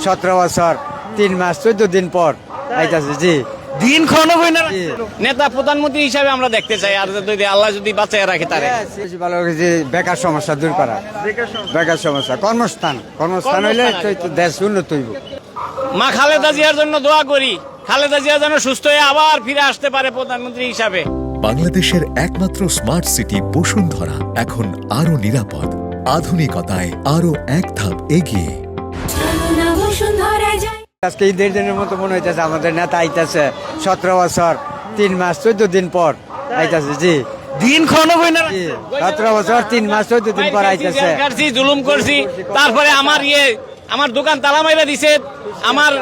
17 বছর 3 মাস 14 দিন পর আইতাছে। জি, দিন ক্ষণও হয় না। জি। নেতা প্রধানমন্ত্রী হিসাবে আমরা দেখতে চাই, আর যদি আল্লাহ যদি বাঁচায় রাখে তারে। বেশি ভালো যে বেকার সমস্যা দূর করা, বেকার সমস্যা, কর্মস্থান হইলে তো দেশ উন্নত হইব। মা খালেদা জিয়ার জন্য দোয়া করি, খালেদা জিয়া যেন সুস্থ হয়ে আবার ফিরে আসতে পারে প্রধানমন্ত্রী হিসাবে। বাংলাদেশের একমাত্র স্মার্ট সিটি বসুন্ধরা এখন আরো নিরাপদ, আধুনিকতায় আরো এক ধাপ এগিয়ে। আজকে ঈদের দিনের মতো মনে হইতেছে আমাদের নেতা আইতাছে 17 বছর 3 মাস 14 দিন পর আইতাছে। জি, দিন ক্ষণও হয় না। 17 বছর 3 মাস 14 দিন পর আইতাছে। কাটছি, জুলুম করছি, তারপরে আমার দোকান তালা মাইরা দিছে, আমার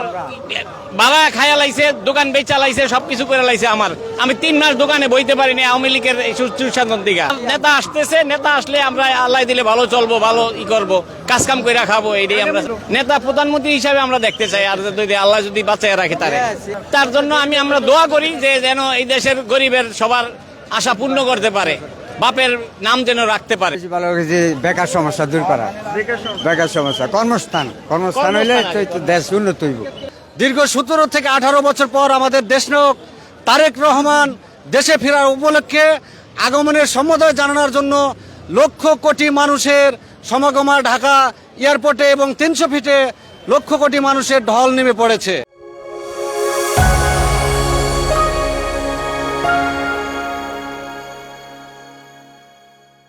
বাবা খায়া লাইছে, দোকান বেচা লাইছে, সবকিছু করে লাইছে আমার। আমি 3 মাস দোকানে বইতে পারিনি আওয়ামী লীগের সুশাসন দিকে। নেতা আসতেছে, নেতা আসলে আমরা আল্লাহ দিলে ভালো চলবো, ভালো ই করবো, কাজ কাম করে খাবো, এটাই আমরা নেতা প্রধানমন্ত্রী হিসাবে আমরা দেখতে চাই, আর যদি আল্লাহ যদি বাঁচায় রাখে তারে। তার জন্য আমরা দোয়া করি যে যেন এই দেশের গরিবের সবার আশা পূর্ণ করতে পারে, বাপের নাম যেন রাখতে পারে। বেশি ভালো যে বেকার সমস্যা দূর করা, বেকার সমস্যা, কর্মস্থান হইলে তো দেশ উন্নত হইব। দীর্ঘ 17 থেকে 18 বছর পর আমাদের দেশনায়ক তারেক রহমান দেশে ফেরার উপলক্ষে আগমনের সম্বোধন জানানোর জন্য লক্ষ কোটি মানুষের সমাগম ঢাকা এয়ারপোর্টে এবং 300 ফিটে লক্ষ কোটি মানুষের ঢল নেমে পড়েছে।